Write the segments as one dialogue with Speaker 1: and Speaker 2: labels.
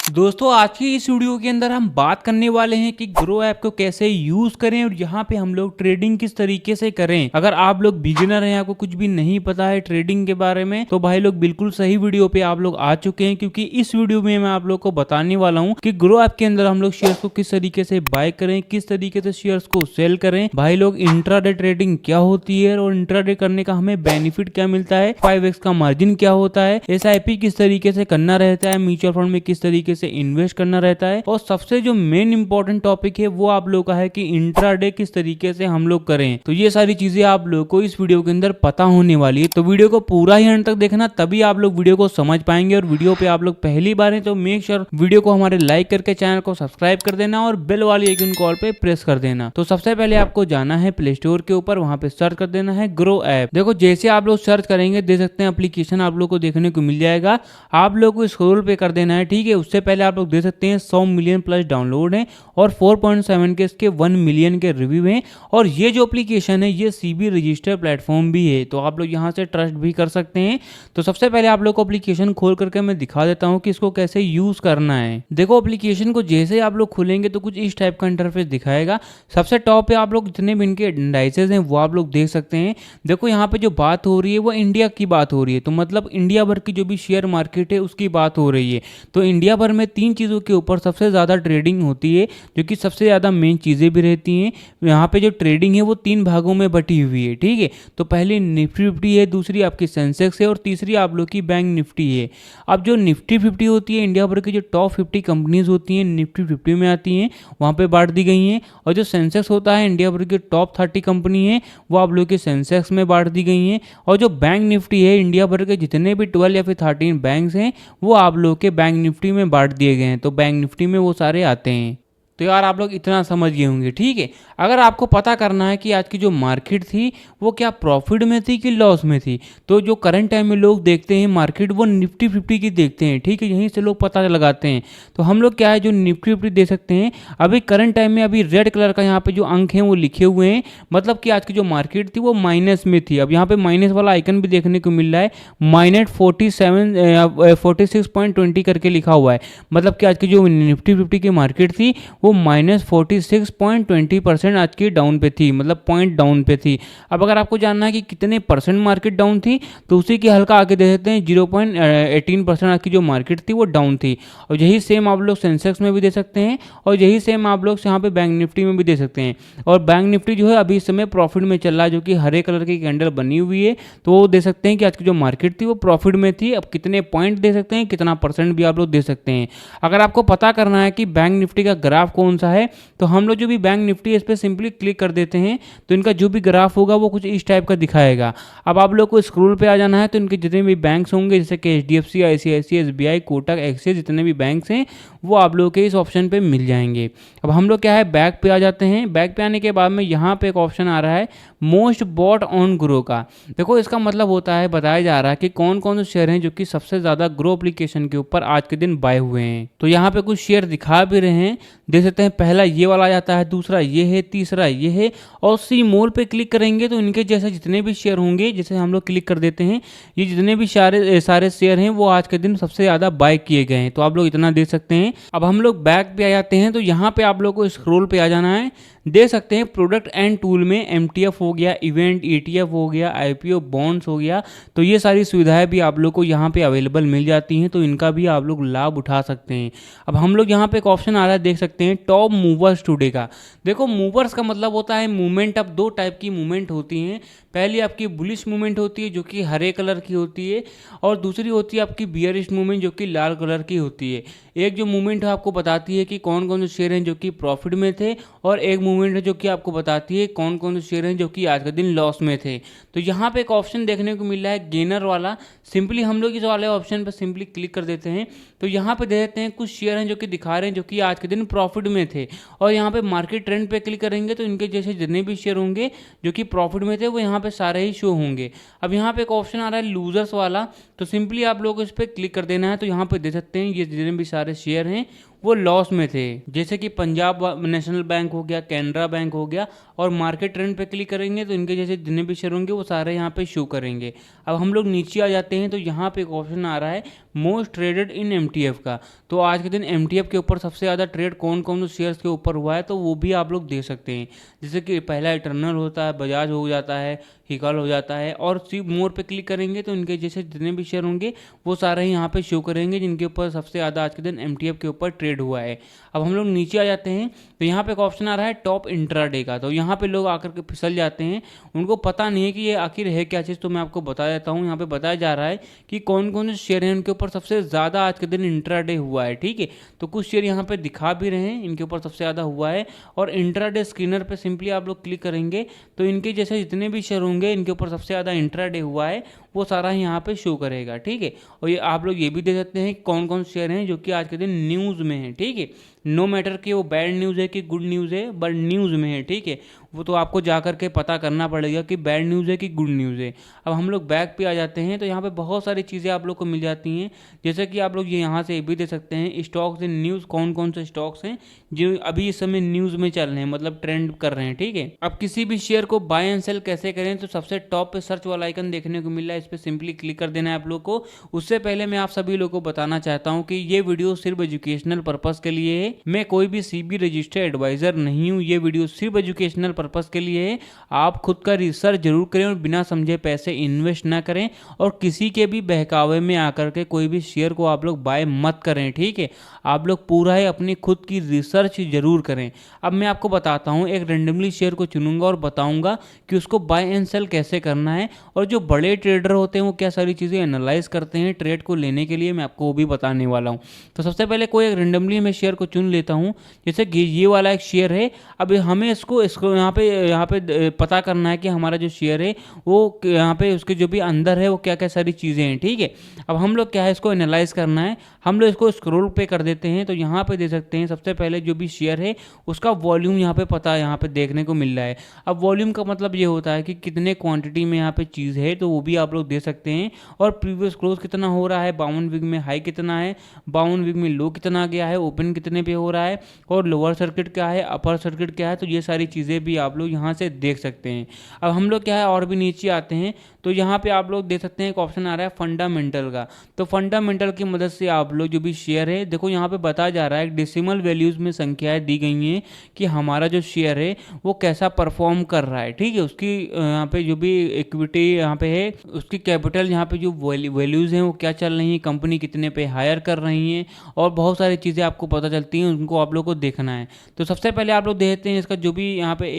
Speaker 1: दोस्तों आज की इस वीडियो के अंदर हम बात करने वाले हैं कि ग्रो ऐप को कैसे यूज करें और यहाँ पे हम लोग ट्रेडिंग किस तरीके से करें। अगर आप लोग बिगिनर हैं, आपको कुछ भी नहीं पता है ट्रेडिंग के बारे में, तो भाई लोग बिल्कुल सही वीडियो पे आप लोग आ चुके हैं, क्योंकि इस वीडियो में मैं आप लोग को बताने वाला हूँ कि ग्रो ऐप के अंदर हम लोग शेयर्स को किस तरीके से बाय करें, किस तरीके से शेयर्स को सेल करें। भाई लोग इंट्राडे ट्रेडिंग क्या होती है और इंट्राडे करने का हमें बेनिफिट क्या मिलता है, 5x का मार्जिन क्या होता है, SIP किस तरीके से करना रहता है, म्यूचुअल फंड में किस तरीके से इन्वेस्ट करना रहता है, और सबसे जो मेन इंपॉर्टेंट टॉपिक है वो आप लोग का है कि इंट्राडे किस तरीके से हम लोग करें। तो ये सारी चीजें आप लोग को इस वीडियो के अंदर पता होने वाली है, तो वीडियो को पूरा ही अंत तक देखना, तभी आप लोग वीडियो को समझ पाएंगे। और वीडियो पे आप लोग पहली बार हैं तो मेक श्योर वीडियो को हमारे लाइक करके चैनल को सब्सक्राइब कर देना और बेल वाली आइकन कॉल पे प्रेस कर देना। तो सबसे पहले आपको जाना है प्ले स्टोर के ऊपर, वहां पे सर्च कर देना है ग्रो ऐप। देखो जैसे आप लोग सर्च करेंगे दे सकते हैं एप्लीकेशन आप लोग को देखने को मिल जाएगा, आप लोग को स्क्रॉल पे कर देना है। ठीक है, उससे पहले आप लोग दे सकते हैं 100 मिलियन प्लस डाउनलोड है और 4.7 के इसके 1 मिलियन के रिव्यू हैं। और ये जो एप्लीकेशन है ये CB रजिस्टर प्लेटफॉर्म भी है, तो आप लोग यहाँ से ट्रस्ट भी कर सकते हैं। तो सबसे पहले आप लोग को एप्लीकेशन खोल करके मैं दिखा देता हूँ कि इसको कैसे यूज करना है। देखो एप्लीकेशन को जैसे आप लोग खोलेंगे तो कुछ इस टाइप का इंटरफेस दिखाएगा। सबसे टॉप पे आप लोग जितने भी इनके इंडाइसेस हैं वो आप लोग देख सकते हैं। देखो यहाँ पे जो बात हो रही है वो इंडिया की बात हो रही है, तो मतलब इंडिया भर की जो भी शेयर मार्केट है उसकी बात हो रही है। तो इंडिया भर में 3 चीज़ों के ऊपर सबसे ज़्यादा ट्रेडिंग होती है, जो कि सबसे ज़्यादा मेन चीज़ें भी रहती हैं। यहाँ पे जो ट्रेडिंग है वो 3 भागों में बटी हुई है। ठीक है, तो पहली निफ्टी 50 है, दूसरी आपकी सेंसेक्स है और तीसरी आप लोग की बैंक निफ्टी है। अब जो निफ्टी 50 होती है, इंडिया भर की जो टॉप 50 कंपनीज होती हैं निफ्टी 50 में आती हैं, वहाँ पे बांट दी गई हैं। और जो सेंसेक्स होता है, इंडिया भर की टॉप 30 कंपनी है वो आप लोग के सेंसेक्स में बांट दी गई हैं। और जो बैंक निफ्टी है, इंडिया भर के जितने भी 12 या फिर 13 बैंक्स हैं वो आप लोग के बैंक निफ्टी में बांट दिए गए हैं, तो बैंक निफ्टी में वो सारे आते हैं। तो यार आप लोग इतना समझ गए होंगे। ठीक है, अगर आपको पता करना है कि आज की जो मार्केट थी वो क्या प्रॉफिट में थी कि लॉस में थी, तो जो करंट टाइम में लोग देखते हैं मार्केट वो निफ्टी 50 की देखते हैं। ठीक है, यहीं से लोग पता लगाते हैं। तो हम लोग क्या है जो निफ्टी 50 दे सकते हैं। अभी करंट टाइम में अभी रेड कलर का यहाँ पे जो अंक है वो लिखे हुए हैं, मतलब कि आज की जो मार्केट थी वो माइनस में थी। अब यहाँ पे माइनस वाला आइकन भी देखने को मिल रहा है, -46.20 करके लिखा हुआ है, मतलब कि आज की जो निफ्टी 50 की मार्केट थी वो -46.20% आज की डाउन पे थी, मतलब पॉइंट डाउन पे थी। अब अगर आपको जानना है कि कितने परसेंट मार्केट डाउन थी तो उसी के हल्का आगे दे सकते हैं 0.18% आज की जो मार्केट थी वो डाउन थी। और यही सेम आप लोग सेंसेक्स में भी दे सकते हैं और यही सेम आप लोग यहाँ पे बैंक निफ्टी में भी दे सकते हैं। और बैंक निफ्टी जो है अभी इस समय प्रॉफिट में चल रहा है, जो कि हरे कलर की कैंडल बनी हुई है, तो वो दे सकते हैं कि आज की जो मार्केट थी वो प्रॉफिट में थी। अब कितने पॉइंट दे सकते हैं, कितना परसेंट भी आप लोग दे सकते हैं। अगर आपको पता करना है कि बैंक निफ्टी का ग्राफ कौन सा है, तो हम लोग जो भी बैंक निफ्टी है इस पर सिंपली क्लिक कर देते हैं, तो इनका जो भी ग्राफ होगा वो कुछ इस टाइप का दिखाएगा। अब आप लोग को स्क्रॉल पे आ जाना है, तो इनके जितने भी बैंक्स होंगे जैसे कि HDFC, ICICI, SBI, Kotak, axis, जितने भी बैंक्स हैं वो आप लोग के इस ऑप्शन पे मिल जाएंगे। अब हम लोग क्या है बैक पे आ जाते हैं। बैक पे आने के बाद में यहाँ पे एक ऑप्शन आ रहा है मोस्ट बॉट ऑन ग्रो का। देखो इसका मतलब होता है, बताया जा रहा है कि कौन कौन से शेयर हैं जो कि सबसे ज़्यादा ग्रो एप्लीकेशन के ऊपर आज के दिन बाय हुए हैं। तो यहाँ पे कुछ शेयर दिखा भी रहे हैं, देख सकते हैं। पहला ये वाला आ जाता है, दूसरा ये है, तीसरा ये है। और सी मोर पे क्लिक करेंगे तो इनके जैसे जितने भी शेयर होंगे, जैसे हम लोग क्लिक कर देते हैं, ये जितने भी सारे शेयर हैं वो आज के दिन सबसे ज़्यादा बाय किए गए हैं, तो आप लोग इतना देख सकते हैं। अब हम लोग बैक पे आ जाते हैं, तो यहाँ पे आप लोग को स्क्रॉल पे आ जाना है। दे सकते हैं प्रोडक्ट एंड टूल में MTF हो गया, इवेंट ETF हो गया, IPO बॉन्ड्स हो गया, तो ये सारी सुविधाएं भी आप लोग को यहाँ पे अवेलेबल मिल जाती हैं, तो इनका भी आप लोग लाभ उठा सकते हैं। अब हम लोग यहाँ पे एक ऑप्शन आ रहा है, देख सकते हैं टॉप मूवर्स टुडे का। देखो मूवर्स का मतलब होता है मूवमेंट। अब 2 टाइप की मूवमेंट होती हैं, पहली आपकी बुलिश मूवमेंट होती है जो कि हरे कलर की होती है, और दूसरी होती है आपकी बियरिश मूवमेंट जो कि लाल कलर की होती है। एक जो मूवमेंट है आपको बताती है कि कौन कौन से शेयर हैं जो कि प्रॉफिट में थे, और एक मूवमेंट है जो कि आपको बताती है कौन कौन से शेयर हैं जो कि आज के दिन लॉस में थे। तो यहाँ पे एक ऑप्शन देखने को मिल रहा है गेनर वाला, सिंपली हम लोग इस वाले ऑप्शन पर सिंपली क्लिक कर देते हैं, तो यहाँ पे दे देते हैं कुछ शेयर हैं जो कि दिखा रहे हैं जो कि आज के दिन प्रॉफिट में थे। और यहाँ पे मार्केट ट्रेंड पे क्लिक करेंगे तो इनके जैसे जितने भी शेयर होंगे जो कि प्रॉफिट में थे वो यहाँ पे सारे ही शो होंगे। अब यहाँ पे एक ऑप्शन आ रहा है लूजर्स वाला, तो सिंपली आप लोग इस पर क्लिक कर देना है, तो यहाँ पे दे सकते हैं ये जितने भी सारे शेयर हैं वो लॉस में थे, जैसे कि पंजाब नेशनल बैंक हो गया, कैनरा बैंक हो गया। और मार्केट ट्रेंड पे क्लिक करेंगे तो इनके जैसे जितने भी शेयर होंगे वो सारे यहाँ पे शो करेंगे। अब हम लोग नीचे आ जाते हैं, तो यहाँ पे एक ऑप्शन आ रहा है मोस्ट ट्रेडेड इन एमटीएफ का। तो आज के दिन एमटीएफ के ऊपर सबसे ज़्यादा ट्रेड कौन कौन से शेयर्स के ऊपर हुआ है तो वो भी आप लोग देख सकते हैं। जैसे कि पहला इटर्नल होता है, बजाज हो जाता है, हिकल हो जाता है, और सी मोर पे क्लिक करेंगे तो इनके जैसे जितने भी शेयर होंगे वो सारे ही यहाँ पे शो करेंगे जिनके ऊपर सबसे ज़्यादा आज के दिन एमटीएफ के ऊपर ट्रेड हुआ है। अब हम लोग नीचे आ जाते हैं तो यहाँ पे एक ऑप्शन आ रहा है टॉप इंट्राडे का। तो यहाँ पे लोग आकर के फिसल जाते हैं, उनको पता नहीं है कि ये आखिर है क्या चीज़। तो मैं आपको बता देता हूँ, यहाँ पे बताया जा रहा है कि कौन कौन से शेयर हैं उनके ऊपर सबसे ज़्यादा आज के दिन इंट्राडे हुआ है। ठीक है, तो कुछ शेयर यहाँ पे दिखा भी रहे हैं इनके ऊपर सबसे ज़्यादा हुआ है, और इंट्राडे स्क्रीनर पे सिंपली आप लोग क्लिक करेंगे तो इनके जैसे जितने भी शेयर होंगे इनके ऊपर सबसे ज़्यादा इंट्राडे हुआ है वो सारा यहाँ पे शो करेगा। ठीक है, और ये आप लोग ये भी देख सकते हैं कौन कौन शेयर हैं जो कि आज के दिन न्यूज़ में है। ठीक है, नो मैटर कि वो बैड न्यूज़ है कि गुड न्यूज़ है, बट न्यूज़ में है। ठीक है, वो तो आपको जा कर के पता करना पड़ेगा कि बैड न्यूज़ है कि गुड न्यूज़ है। अब हम लोग बैक पे आ जाते हैं तो यहाँ पे बहुत सारी चीज़ें आप लोग को मिल जाती हैं, जैसे कि आप लोग ये यहाँ से भी दे सकते हैं स्टॉक्स इन न्यूज़, कौन कौन से स्टॉक्स हैं जो अभी इस समय न्यूज़ में चल रहे हैं, मतलब ट्रेंड कर रहे हैं। ठीक है, अब किसी भी शेयर को बाय एंड सेल कैसे करें तो सबसे टॉप पे सर्च वाला आइकन देखने को मिल रहा है, इस पर सिंपली क्लिक कर देना है आप लोग को। उससे पहले मैं आप सभी लोगों को बताना चाहता हूँ कि ये वीडियो सिर्फ एजुकेशनल पर्पज़ के लिए है, मैं कोई भी सीबी रजिस्टर्ड एडवाइजर नहीं हूँ। ये वीडियो सिर्फ एजुकेशनल पर्पज़ के लिए है, आप खुद का रिसर्च जरूर करें और बिना समझे पैसे इन्वेस्ट ना करें, और किसी के भी बहकावे में आकर के कोई भी शेयर को आप लोग बाय मत करें। ठीक है, आप लोग पूरा है अपनी खुद की रिसर्च जरूर करें। अब मैं आपको बताता हूँ, एक रेंडमली शेयर को चुनूंगा और बताऊंगा कि उसको बाय एंड सेल कैसे करना है, और जो बड़े ट्रेडर होते हैं वो क्या सारी चीज़ें एनालाइज करते हैं ट्रेड को लेने के लिए, मैं आपको वो भी बताने वाला हूँ। तो सबसे पहले कोई एक रेंडमली मैं शेयर को चुन लेता हूँ, जैसे कि ये वाला एक शेयर है। अब हमें इसको यहाँ पे पता करना है कि हमारा जो शेयर है वो यहाँ पे उसके जो भी अंदर है वो क्या क्या सारी चीज़ें हैं। ठीक है, अब हम लोग क्या है इसको एनालाइज करना है, हम लोग इसको स्क्रॉल पे कर देते हैं तो यहाँ पे दे सकते हैं सबसे पहले जो भी शेयर है उसका वॉल्यूम यहाँ पे पता यहाँ पे देखने को मिल रहा है। अब वॉल्यूम का मतलब ये होता है कि कितने क्वांटिटी में यहाँ पे चीज़ है, तो वो भी आप लोग दे सकते हैं, और प्रीवियस क्लोज कितना हो रहा है, 52 वीक में हाई कितना है, 52 वीक में लो कितना गया है, ओपन कितने पे हो रहा है, और लोअर सर्किट क्या है, अपर सर्किट क्या है। तो ये सारी चीज़ें भी आप लोग यहाँ से देख सकते हैं। अब हम लोग क्या है और भी नीचे आते हैं तो यहाँ पे आप लोग देख सकते हैं एक ऑप्शन आ रहा है फंडामेंटल का। तो फंडामेंटल की मदद से आप लोग जो भी शेयर है, देखो यहाँ पे बताया जा रहा है डेसिमल वैल्यूज़ में संख्याएं दी गई हैं कि हमारा जो शेयर है वो कैसा परफॉर्म कर रहा है। ठीक है, उसकी यहाँ पे जो भी इक्विटी यहाँ पे है, उसकी कैपिटल यहाँ पे जो वैल्यूज़ हैं वो क्या चल रही हैं, कंपनी कितने पे हायर कर रही हैं, और बहुत सारी चीज़ें आपको पता चलती हैं, उनको आप लोग को देखना है। तो सबसे पहले आप लोग देखते हैं इसका जो भी यहाँ पे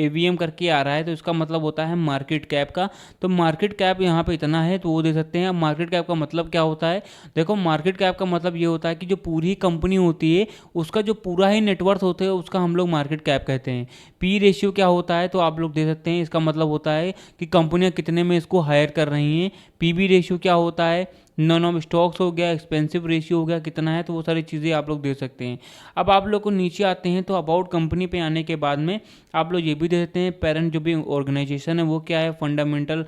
Speaker 1: एवीएम करके आ रहा है, तो इसका मतलब होता है मार्केट कैप का। तो मार्केट कैप यहाँ पे इतना है तो वो दे सकते हैं। अब मार्केट कैप का मतलब क्या होता है, देखो मार्केट कैप का मतलब ये होता है कि जो पूरी कंपनी होती है उसका जो पूरा ही नेटवर्थ होता है उसका हम लोग मार्केट कैप कहते हैं। पी रेशियो क्या होता है तो आप लोग दे सकते हैं, इसका मतलब होता है कि कंपनियां कितने में इसको हायर कर रही हैं। पीबी रेशियो क्या होता है, नॉन ऑफ स्टॉक्स हो गया, एक्सपेंसिव रेशियो हो गया कितना है, तो वो सारी चीज़ें आप लोग देख सकते हैं। अब आप लोग को नीचे आते हैं तो अबाउट कंपनी पे आने के बाद में आप लोग ये भी दे सकते हैं पेरेंट जो भी ऑर्गेनाइजेशन है वो क्या है, फंडामेंटल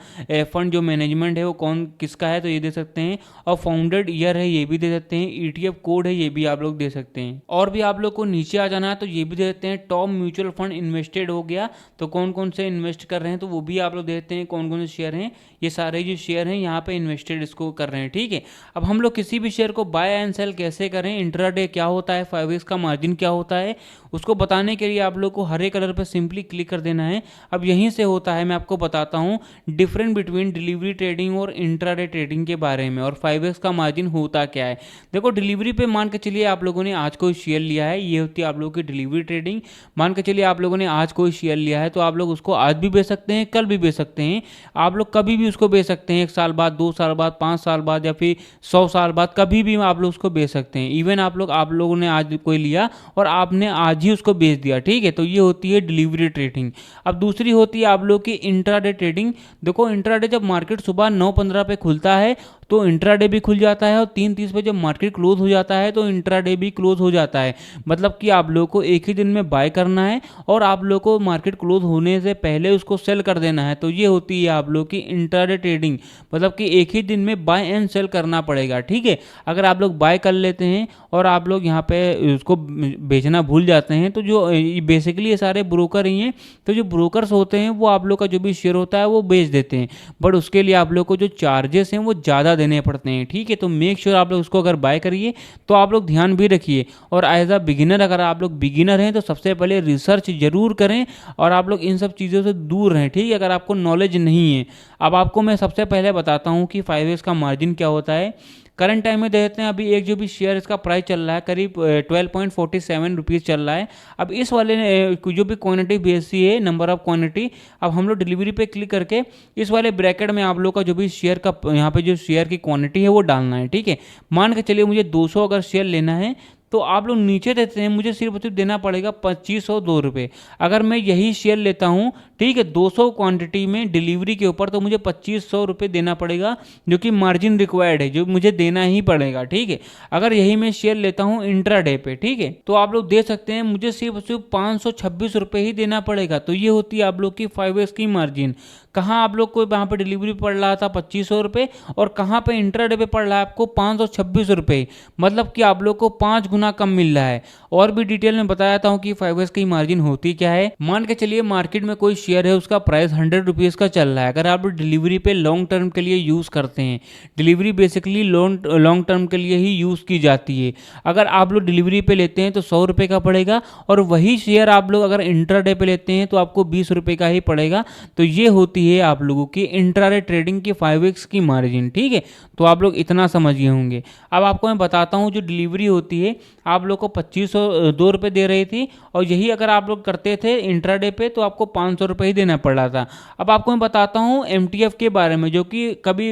Speaker 1: फंड जो मैनेजमेंट है वो कौन किसका है तो ये दे सकते हैं, और फाउंडेड ईयर है ये भी दे सकते हैं, ईटीएफ कोड है ये भी आप लोग दे सकते हैं। और भी आप लोग को नीचे आ जाना है तो ये भी दे सकते हैं टॉप म्यूचुअल फंड इन्वेस्टेड हो गया, तो कौन कौन से इन्वेस्ट कर रहे हैं तो वो भी आप लोग देखते हैं, कौन कौन से शेयर हैं, ये सारे जो शेयर हैं यहाँ पे इन्वेस्टेड इसको कर रहे हैं। ठीक है, अब हम लोग किसी भी शेयर को बाय एंड सेल कैसे करें, इंट्राडे क्या होता है, 5x का मार्जिन क्या होता है, उसको बताने के लिए आप लोग को हरे कलर पर सिंपली क्लिक कर देना है। अब यहीं से होता है, मैं आपको बताता हूँ डिफरेंस बिटवीन डिलीवरी ट्रेडिंग और इंट्राडे ट्रेडिंग के बारे में, और 5x का मार्जिन होता क्या है। देखो डिलीवरी पे मान के चलिए आप लोगों ने आज कोई शेयर लिया है, ये होती है आप लोगों की डिलीवरी ट्रेडिंग। मान के चलिए आप लोगों ने आज कोई शेयर लिया है तो आप लोग उसको आज भी बेच सकते हैं, कल भी बेच सकते हैं, आप लोग कभी भी उसको बेच सकते हैं, 1 साल बाद, 2 साल बाद, 5 साल बाद, या फिर 100 साल बाद, कभी भी आप लोग उसको बेच सकते हैं। इवन आप लोगों ने आज कोई लिया और आपने आज ही उसको बेच दिया। ठीक है, तो ये होती है डिलीवरी ट्रेडिंग। अब दूसरी होती है आप लोग की इंट्राडे ट्रेडिंग। देखो इंट्राडे जब मार्केट सुबह 9:15 पे खुलता है तो इंट्राडे भी खुल जाता है, और 3:30 पे जब मार्केट क्लोज हो जाता है तो इंट्राडे भी क्लोज हो जाता है। मतलब कि आप लोग को एक ही दिन में बाय करना है और आप लोग को मार्केट क्लोज होने से पहले उसको सेल कर देना है। तो ये होती है आप लोग की इंट्राडे ट्रेडिंग, मतलब कि एक ही दिन में बाय एंड सेल करना पड़ेगा। ठीक है, अगर आप लोग बाय कर लेते हैं और आप लोग यहाँ पे उसको बेचना भूल जाते हैं तो जो बेसिकली ये सारे ब्रोकर ही हैं, तो जो ब्रोकर्स होते हैं वो आप लोग का जो भी शेयर होता है वो बेच देते हैं, बट उसके लिए आप लोग को जो चार्जेस हैं वो ज़्यादा देने पड़ते हैं, ठीक है। तो मेक श्योर आप लोग उसको अगर बाय करिए तो आप लोग ध्यान भी रखिए। और एज अ बिगिनर, अगर आप लोग बिगिनर हैं तो सबसे पहले रिसर्च जरूर करें और आप लोग इन सब चीज़ों से दूर रहें, ठीक है, अगर आपको नॉलेज नहीं है। अब आपको मैं सबसे पहले बताता हूँ कि 5x का मार्जिन क्या होता है। करंट टाइम में देखते हैं, अभी एक जो भी शेयर इसका प्राइस चल रहा है करीब 12.47 रुपीज़ चल रहा है। अब इस वाले जो भी क्वांटिटी बेसी है, नंबर ऑफ क्वांटिटी, अब हम लोग डिलीवरी पे क्लिक करके इस वाले ब्रैकेट में आप लोग का जो भी शेयर का यहाँ पे जो शेयर की क्वांटिटी है वो डालना है, ठीक है। मान के चलिए मुझे 200 अगर शेयर लेना है तो आप लोग नीचे देते हैं, मुझे सिर्फ देना पड़ेगा 2502 रुपये। अगर मैं यही शेयर लेता हूँ, ठीक है, 200 क्वांटिटी में डिलीवरी के ऊपर, तो मुझे 2500 रुपये देना पड़ेगा, जो कि मार्जिन रिक्वायर्ड है, जो मुझे देना ही पड़ेगा, ठीक है। अगर यही मैं शेयर लेता हूँ इंट्राडे पे, ठीक है, तो आप लोग दे सकते हैं मुझे सिर्फ 526 रुपये ही देना पड़ेगा। तो ये होती है आप लोग की 5x की मार्जिन। कहाँ आप लोग को वहाँ पे डिलीवरी पड़ रहा था 2500 रुपये, और कहाँ पे इंट्राडे पे पड़ रहा है आपको 526 रुपये, मतलब कि आप लोग को 5 गुना कम मिल रहा है। और भी डिटेल में बताया था कि 5x की मार्जिन होती क्या है। मान के चलिए मार्केट में कोई शेयर है, उसका प्राइस 100 रुपीज़ का चल रहा है। अगर आप डिलीवरी पे लॉन्ग टर्म के लिए यूज़ करते हैं, डिलीवरी बेसिकली लॉन्ग टर्म के लिए ही यूज़ की जाती है। अगर आप लोग डिलीवरी पे लेते हैं तो 100 रुपये का पड़ेगा, और वही शेयर आप लोग अगर इंट्राडे पे लेते हैं तो आपको 20 रुपये का ही पड़ेगा। तो ये होती है आप लोगों की इंट्राडे ट्रेडिंग की 5x की मार्जिन, ठीक है। तो आप लोग इतना समझिए होंगे। अब आपको मैं बताता हूँ, जो डिलीवरी होती है आप लोग को 2502 रुपये दे रही थी, और यही अगर आप लोग करते थे इंट्राडे पे तो आपको 500 रुपये ही देना पड़ रहा था। अब आपको मैं बताता हूँ MTF के बारे में, जो कि कभी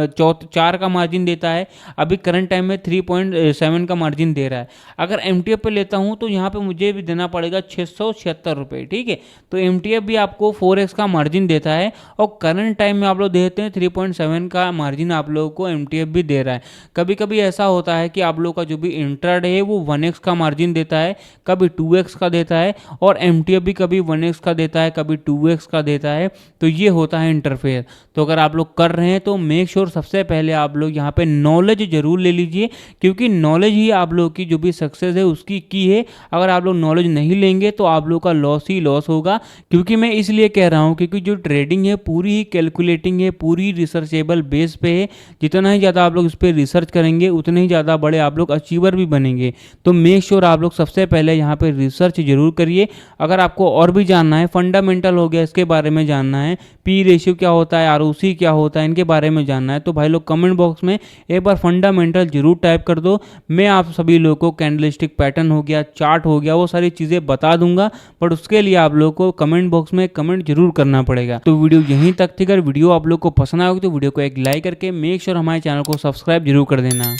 Speaker 1: 4 का मार्जिन देता है, अभी करंट टाइम में 3.7 का मार्जिन दे रहा है। अगर MTF पे लेता हूँ तो यहाँ पे मुझे भी देना पड़ेगा 676 रुपये, ठीक है। तो MTF भी आपको 4x का मार्जिन देता है, और करंट टाइम में आप लोग देते हैं 3.7 का मार्जिन आप लोगों को MTF भी दे रहा है। कभी कभी ऐसा होता है कि आप लोग का जो भी इंट्राडे है वो 1x का मार्जिन देता है, कभी 2x का देता है, और MTF भी कभी 1x का देता है, कभी 2x का देता है। तो ये होता है इंटरफेयर। तो अगर आप लोग कर रहे हैं तो मेक श्योर सबसे पहले आप लोग यहाँ पे नॉलेज जरूर ले लीजिए, क्योंकि नॉलेज ही आप लोग की जो भी सक्सेस है उसकी की है। अगर आप लोग नॉलेज नहीं लेंगे तो आप लोग का लॉस ही लॉस होगा। क्योंकि मैं इसलिए कह रहा हूँ क्योंकि जो ट्रेडिंग है पूरी ही कैलकुलेटिंग है, पूरी रिसर्चेबल बेस पे है। जितना ही ज़्यादा आप लोग इस पर रिसर्च करेंगे उतने ही ज़्यादा बड़े आप लोग अचीवर भी बनेंगे। तो मेक श्योर आप लोग सबसे पहले यहाँ पे रिसर्च जरूर करिए। अगर आपको और भी जानना है, फंडामेंटल हो गया इसके बारे में जानना है, पी रेशियो क्या होता है, ROC क्या होता है, इनके बारे में जानना है, तो भाई लोग कमेंट बॉक्स में एक बार फंडामेंटल जरूर टाइप कर दो। मैं आप सभी लोगों को कैंडलस्टिक पैटर्न हो गया, चार्ट हो गया, वो सारी चीज़ें बता दूंगा, बट उसके लिए आप लोगों को कमेंट बॉक्स में कमेंट जरूर करना पड़ेगा। तो वीडियो यहीं तक थी। अगर वीडियो आप लोग को पसंद आएगी तो वीडियो को एक लाइक करके मेक श्योर हमारे चैनल को सब्सक्राइब जरूर कर देना।